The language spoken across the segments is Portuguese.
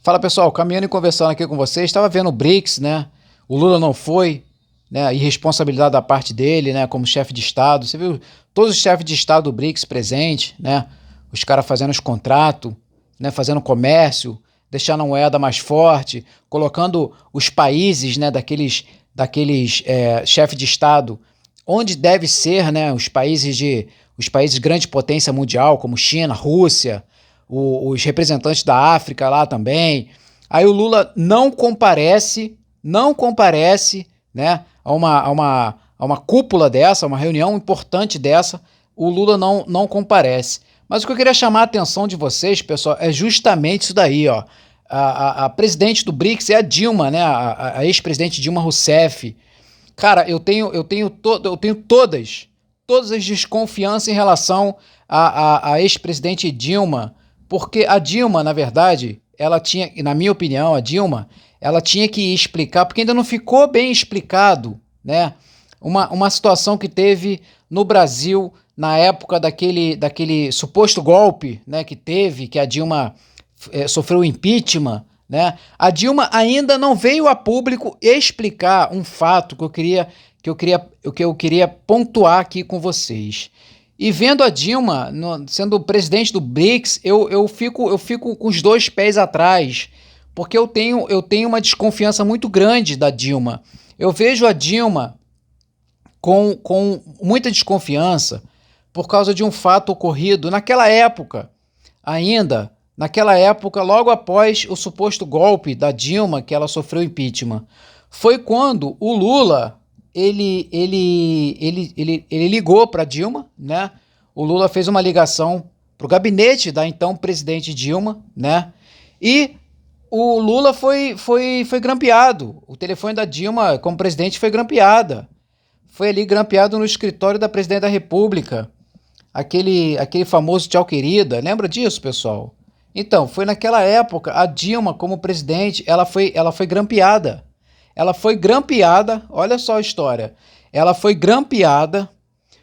Fala pessoal, caminhando e conversando aqui com vocês, estava vendo o BRICS, né? O Lula não foi, né? A irresponsabilidade da parte dele, né? Como chefe de Estado. Você viu todos os chefes de Estado do BRICS presentes, né? Os caras fazendo os contratos, né? Fazendo comércio, deixando a moeda mais forte, colocando os países, né? Daqueles chefes de Estado onde deve ser, né? Os países grande potência mundial, como China, Rússia, os representantes da África lá também. Aí o Lula não comparece, né, a uma cúpula dessa, uma reunião importante dessa, o Lula não comparece. Mas o que eu queria chamar a atenção de vocês, pessoal, é justamente isso daí, ó. A presidente do BRICS é a Dilma, né, a ex-presidente Dilma Rousseff. Cara, eu tenho todas as desconfianças em relação à ex-presidente Dilma, porque a Dilma, na verdade, ela tinha, na minha opinião, a Dilma, ela tinha que explicar, porque ainda não ficou bem explicado, né? Uma situação que teve no Brasil na época daquele suposto golpe, né, que a Dilma sofreu impeachment, né? A Dilma ainda não veio a público explicar um fato que eu queria pontuar aqui com vocês. E vendo a Dilma sendo presidente do BRICS, eu fico com os dois pés atrás, porque eu tenho uma desconfiança muito grande da Dilma. Eu vejo a Dilma com muita desconfiança por causa de um fato ocorrido naquela época, ainda, naquela época, logo após o suposto golpe da Dilma, que ela sofreu impeachment. Foi quando o Lula ele ligou para Dilma, né? O Lula fez uma ligação para o gabinete da então presidente Dilma, né? E o Lula foi grampeado. O telefone da Dilma como presidente foi grampeada. Foi ali grampeado no escritório da presidente da República. Aquele famoso tchau querida. Lembra disso, pessoal? Então, foi naquela época, a Dilma como presidente, ela foi grampeada. Ela foi grampeada, olha só a história. Ela foi grampeada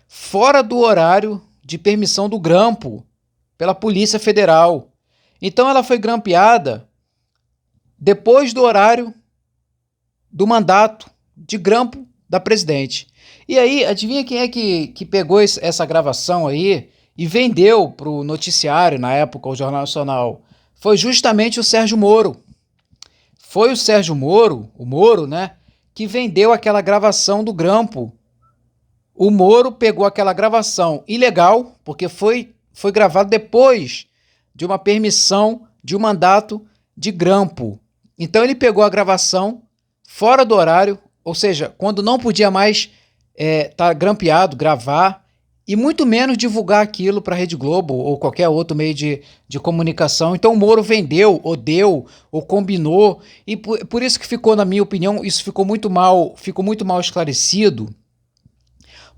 fora do horário de permissão do grampo pela Polícia Federal. Então ela foi grampeada depois do horário do mandato de grampo da presidente. E aí, adivinha quem é que pegou essa gravação aí e vendeu para o noticiário, na época, o Jornal Nacional? Foi justamente o Sérgio Moro. Foi o Sérgio Moro, o Moro, né, que vendeu aquela gravação do grampo. O Moro pegou aquela gravação ilegal, porque foi gravado depois de uma permissão de um mandato de grampo. Então ele pegou a gravação fora do horário, ou seja, quando não podia mais tá grampeado, gravar, e muito menos divulgar aquilo para a Rede Globo ou qualquer outro meio de comunicação. Então o Moro vendeu, ou deu, ou combinou, e por isso que ficou, na minha opinião, isso ficou muito mal esclarecido,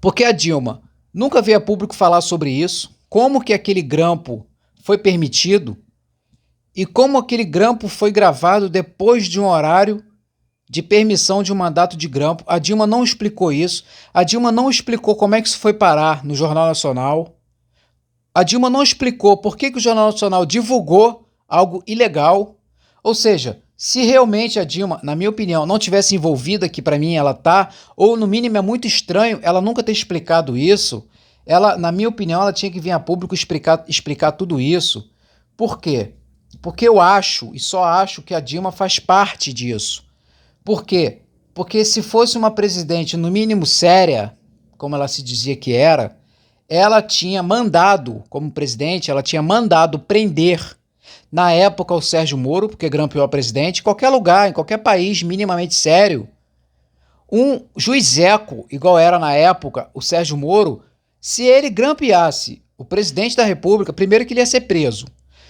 porque a Dilma nunca veio a público falar sobre isso, como que aquele grampo foi permitido e como aquele grampo foi gravado depois de um horário de permissão de um mandato de grampo. A Dilma não explicou isso. A Dilma não explicou como é que isso foi parar no Jornal Nacional. A Dilma não explicou por que o Jornal Nacional divulgou algo ilegal. Ou seja, se realmente a Dilma, na minha opinião, não tivesse envolvida, que para mim ela tá, ou no mínimo é muito estranho ela nunca ter explicado isso, ela, na minha opinião, ela tinha que vir a público explicar tudo isso. Por quê? Porque eu acho, e só acho, que a Dilma faz parte disso. Por quê? Porque se fosse uma presidente no mínimo séria, como ela se dizia que era, ela tinha mandado, como presidente, ela tinha mandado prender, na época, o Sérgio Moro, porque grampeou a presidente, em qualquer lugar, em qualquer país minimamente sério, um juizeco, igual era na época o Sérgio Moro, se ele grampeasse o presidente da República, primeiro que ele ia ser preso.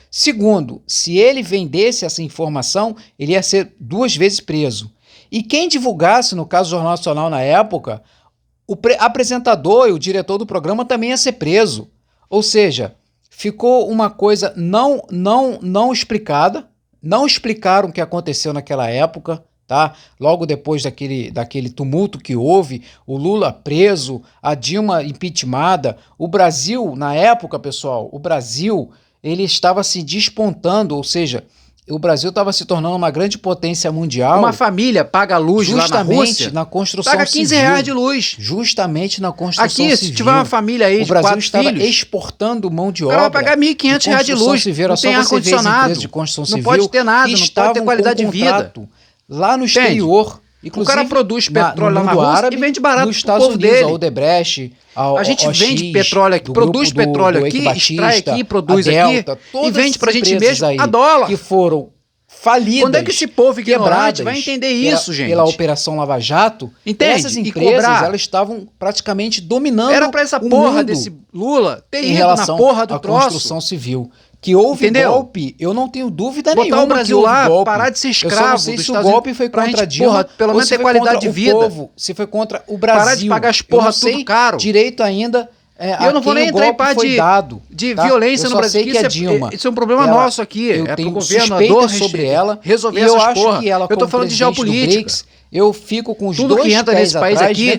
Segundo, se ele vendesse essa informação, ele ia ser 2 vezes preso. E quem divulgasse, no caso do Jornal Nacional na época, o apresentador e o diretor do programa também ia ser preso. Ou seja, ficou uma coisa não explicada, não explicaram o que aconteceu naquela época, tá? Logo depois daquele tumulto que houve, o Lula preso, a Dilma impeachmentada, o Brasil, na época, pessoal, o Brasil, ele estava se despontando, ou seja, o Brasil estava se tornando uma grande potência mundial. Uma família paga luz lá na Rússia, na construção paga 15 civil, reais de luz. Justamente na construção civil. Aqui, se tiver uma família aí de 4 filhos, o Brasil estava exportando mão de obra. O cara vai pagar R$1.500 de luz, civil, não tem ar-condicionado, de construção não civil pode ter nada, não pode ter qualidade de vida. Lá no exterior. O cara produz petróleo lá na Rússia árabe, e vende barato nos Estados Unidos, dele. A Odebrecht, a gente vende petróleo aqui, produz petróleo aqui, extrai aqui, produz Delta, aqui e vende pra gente mesmo a dólar. Que foram falidas. Quando é que esse povo ignorante vai entender isso, gente? Pela Operação Lava Jato, entende? Essas empresas elas estavam praticamente dominando. Era pra essa porra desse Lula ter ido na porra do troço. Construção civil. Que houve golpe, eu não tenho dúvida nenhuma. Botar o Brasil lá, parar de ser escravo. Eu não sei se o golpe foi contra Dilma, pelo menos ter qualidade de vida. Se foi contra o Brasil. Parar de pagar as porra tudo caro. Direito ainda. Eu não vou nem entrar em parte de violência no Brasil. Sei que é Dilma. Isso é um problema nosso aqui. Eu tenho governador sobre ela resolver essas porra. Eu tô falando de geopolítica. Eu fico com os tudo dois que entra pés nesse país atrás, aqui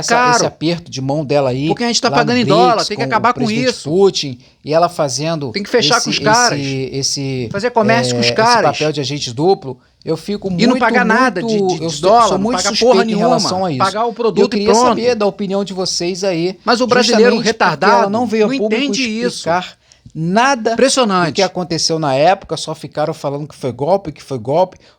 caro. Esse aperto de mão dela aí. Porque a gente tá pagando em dólar, tem que acabar com isso. Putin, e ela fazendo. Tem que fechar com os caras. Fazer comércio com os caras. Esse papel de agente duplo. Eu fico muito. E não pagar nada de dólar, sou muito não pagar porra nenhuma em relação a isso. Pagar o produto eu queria saber da opinião de vocês aí. Mas o brasileiro retardado ela não veio a público explicar nada do que aconteceu na época, só ficaram falando que foi golpe,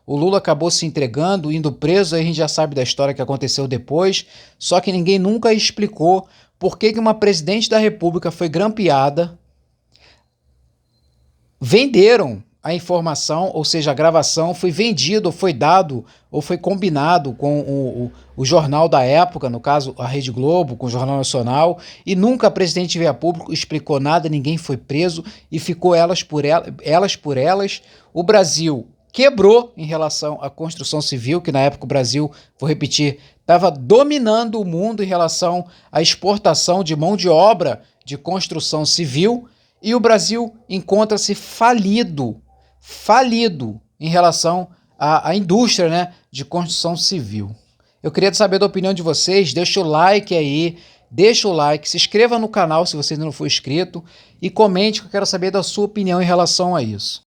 o Lula acabou se entregando, indo preso, aí a gente já sabe da história que aconteceu depois, só que ninguém nunca explicou por que uma presidente da república foi grampeada, venderam a informação, ou seja, a gravação foi vendido, ou foi dado, ou foi combinado com o jornal da época, no caso a Rede Globo, com o Jornal Nacional, e nunca a presidente veio a público, explicou nada, ninguém foi preso, e ficou elas por elas. O Brasil quebrou em relação à construção civil, que na época o Brasil, vou repetir, estava dominando o mundo em relação à exportação de mão de obra de construção civil, e o Brasil encontra-se falido em relação à indústria, né, de construção civil. Eu queria saber da opinião de vocês, deixa o like aí, se inscreva no canal se você ainda não for inscrito e comente que eu quero saber da sua opinião em relação a isso.